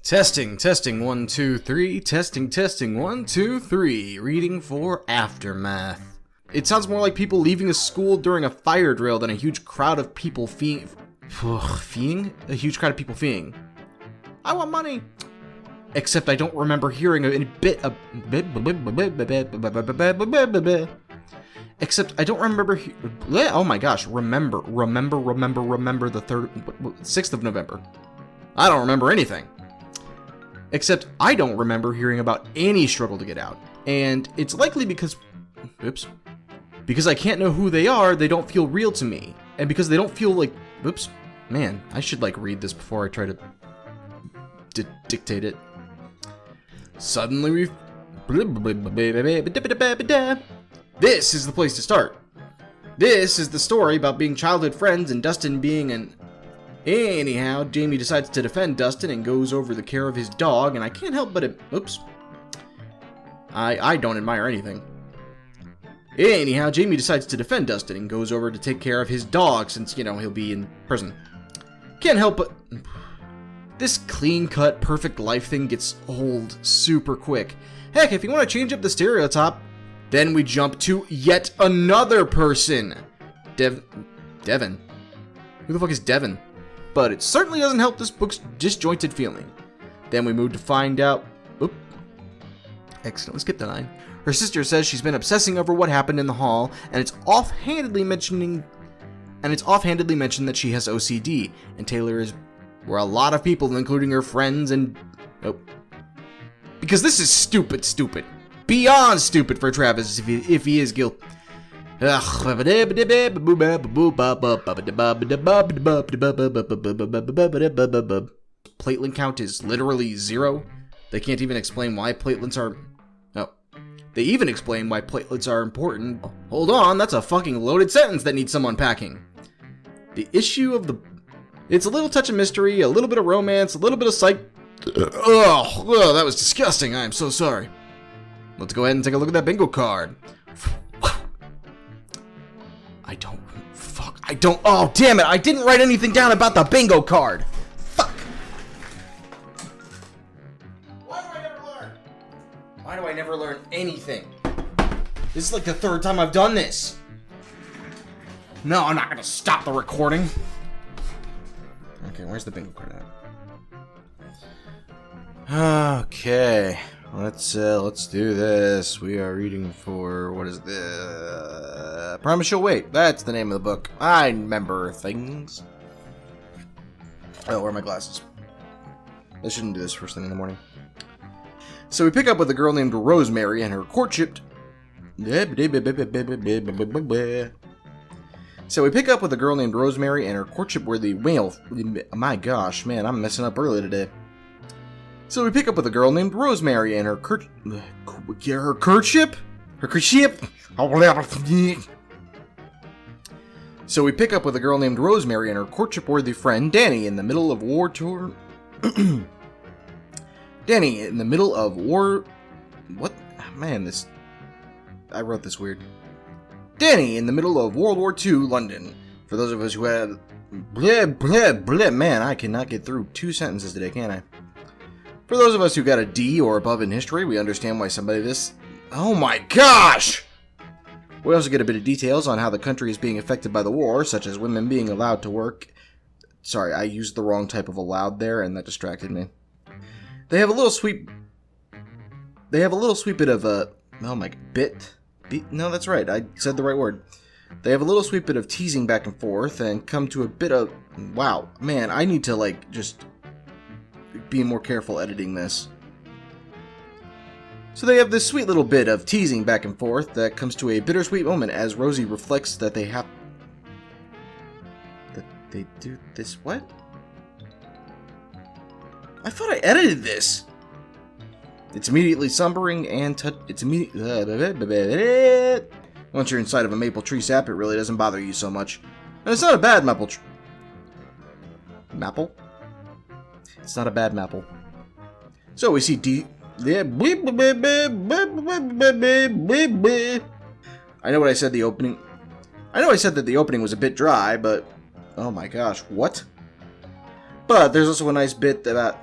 Testing, 1, 2, 3. Testing, 1, 2, 3. Reading for Aftermath. It sounds more like people leaving a school during a fire drill than a huge crowd of people feeing. A huge crowd of people feeing. I want money! Except I don't remember hearing a bit of. Except I don't remember. Oh my gosh, remember the 6th of November. I don't remember anything. Except I don't remember hearing about any struggle to get out. And it's likely because. Oops. Because I can't know who they are, they don't feel real to me. And because they don't feel like. Oops. Man, I should read this before I try to dictate it. Suddenly we've. This is the place to start. This is the story about being childhood friends and Dustin being an. Anyhow, Jamie decides to defend Dustin and goes over the care of his dog, and I can't help but oops. I don't admire anything. Anyhow, Jamie decides to defend Dustin and goes over to take care of his dog since, he'll be in prison. Can't help but. This clean-cut, perfect life thing gets old super quick. Heck, if you want to change up the stereotype, then we jump to yet another person. Devin. Who the fuck is Devin? But it certainly doesn't help this book's disjointed feeling. Then we move to find out. Oop. Accidentally skipped the line. Her sister says she's been obsessing over what happened in the hall, and it's offhandedly mentioned that she has OCD, and Taylor is where a lot of people, including her friends and. Nope. Because this is stupid. Beyond stupid for Travis if he is guilty. Platelet count is literally 0. They can't even explain why platelets are. Oh. They even explain why platelets are important. Hold on, that's a fucking loaded sentence that needs some unpacking. The issue of the. It's a little touch of mystery, a little bit of romance, a little bit of psych. Oh, that was disgusting. I am so sorry. Let's go ahead and take a look at that bingo card. I don't. Oh, damn it. I didn't write anything down about the bingo card. Fuck. Why do I never learn anything? This is the 3rd time I've done this. No, I'm not going to stop the recording. Okay, where's the bingo card at? Okay. Let's do this. We are reading for, what is this? Promise You'll Wait. That's the name of the book. I remember things. Oh, where are my glasses? I shouldn't do this first thing in the morning. So we pick up with a girl named Rosemary and her courtship. Worthy whale. My gosh, man, I'm messing up early today. So we pick up with a girl named Rosemary and her courtship. So we pick up with a girl named Rosemary and her courtship-worthy friend Danny in the middle of war tour. Danny in the middle of war. What? Man, this. I wrote this weird. Danny in the middle of World War II, London. For those of us who had. Man, I cannot get through 2 sentences today, can I? For those of us who got a D or above in history, we understand why somebody this. Oh my gosh! We also get a bit of details on how the country is being affected by the war, such as women being allowed to work. Sorry, I used the wrong type of allowed there, and that distracted me. They have a little sweet bit of a. Oh my. No, that's right. I said the right word. They have a little sweet bit of teasing back and forth, and come to a bit of. Wow, man, I need to just. Be more careful editing this. So they have this sweet little bit of teasing back and forth that comes to a bittersweet moment as Rosie reflects that they do this. What? I thought I edited this. It's immediately sombering and once you're inside of a maple tree sap, it really doesn't bother you so much. And it's not a bad maple tree. Maple? It's not a bad maple. So we see I know what I said the opening. I know I said that the opening was a bit dry, but oh my gosh, what? But there's also a nice bit about.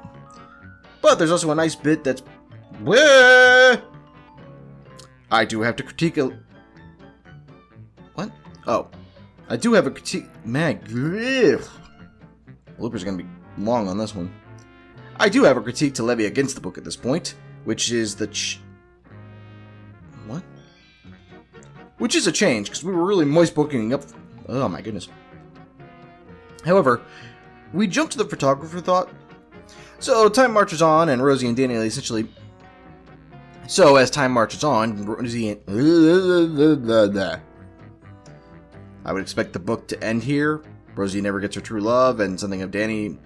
But there's also a nice bit that's... Bleh! I do have to critique a... What? Oh. I do have a critique... Man, Bloopers gonna be long on this one. I do have a critique to levy against the book at this point, which is the what? Which is a change, because we were really moist booking up... Oh my goodness. However, we jump to the photographer thought. So, time marches on, and Rosie and Danny essentially... So, as time marches on, Rosie and... I would expect the book to end here. Rosie never gets her true love, and something of Danny...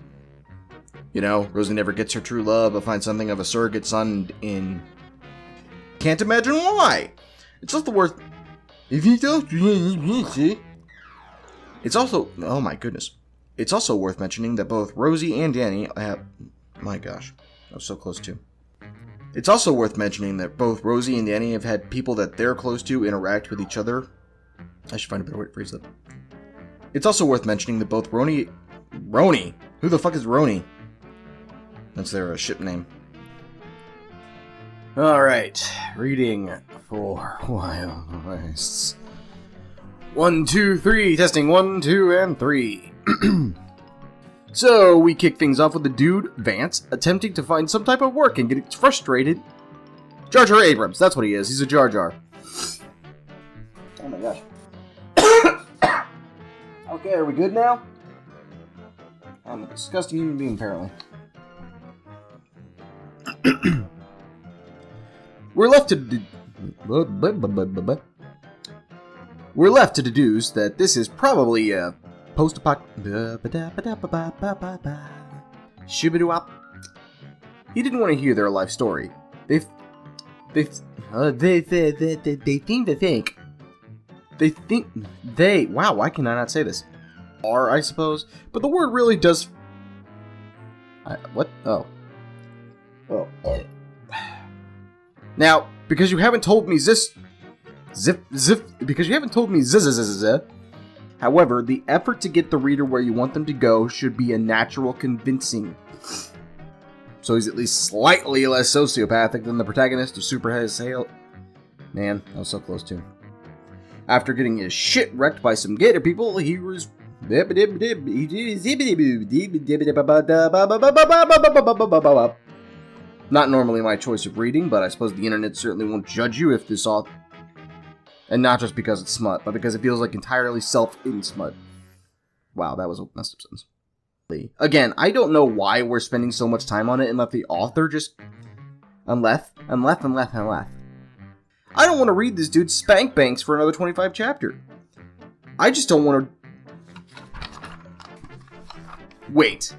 You know, Rosie never gets her true love, but finds something of a surrogate son in... Can't imagine why! It's also worth... If you don't... It's also... Oh my goodness. It's also worth mentioning that both Rosie and Danny have... My gosh. I was so close to. It's also worth mentioning that both Rosie and Danny have had people that they're close to interact with each other. I should find a better way to phrase that. It's also worth mentioning that both Roni... Who the fuck is Roni? That's their ship name. Alright. Reading for Wild West. 1, 2, 3. Testing 1, 2, and 3. So, we kick things off with the dude, Vance, attempting to find some type of work and getting frustrated. Jar Jar Abrams, that's what he is. He's a Jar Jar. Oh my gosh. Okay, are we good now? I'm a disgusting human being, apparently. We're left to deduce that this is probably a post-apocalyptic. Shibidoo-wop. He didn't want to hear their life story. They think. Wow, why can I not say this? Are, I suppose, but the word really does. What? Oh. Now, because you haven't told me because you haven't told me however, the effort to get the reader where you want them to go should be a natural convincing. So he's at least slightly less sociopathic than the protagonist of Super Hail. Man, I was so close to. After getting his shit wrecked by some gator people, he was... Not normally my choice of reading, but I suppose the internet certainly won't judge you if this author... And not just because it's smut, but because it feels like entirely self-in smut. Wow, that was a messed up sentence. Again, I don't know why we're spending so much time on it and let the author just... Unless. I don't want to read this dude spank banks for another 25 chapter. I just don't want to... Wait.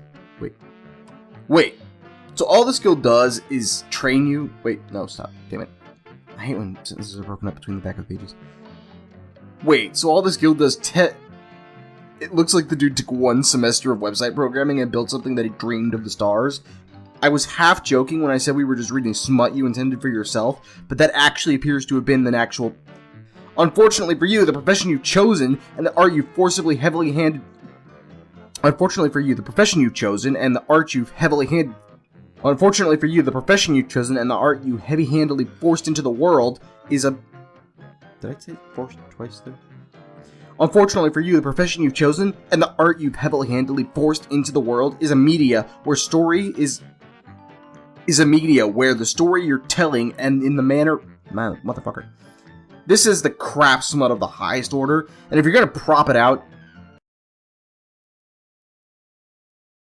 So all this skill does is train you... Wait, no, stop. Damn it. I hate when sentences are broken up between the back of pages. Wait, so all this guild does It looks like the dude took 1 semester of website programming and built something that he dreamed of the stars. I was half joking when I said we were just reading smut you intended for yourself, but that actually appears to have been an actual... Unfortunately for you, the profession you've chosen and the art you've forcibly heavily handed... Unfortunately for you, the profession you've chosen and the art you've heavily handed... Unfortunately for you, the profession you've chosen and the art you heavy-handedly forced into the world is a... Did I say forced twice there? Unfortunately for you, the profession you've chosen and the art you've heavily-handedly forced into the world is a media where story is a media where the story you're telling and in the manner... Man, motherfucker. This is the crap smut of the highest order, and if you're gonna prop it out,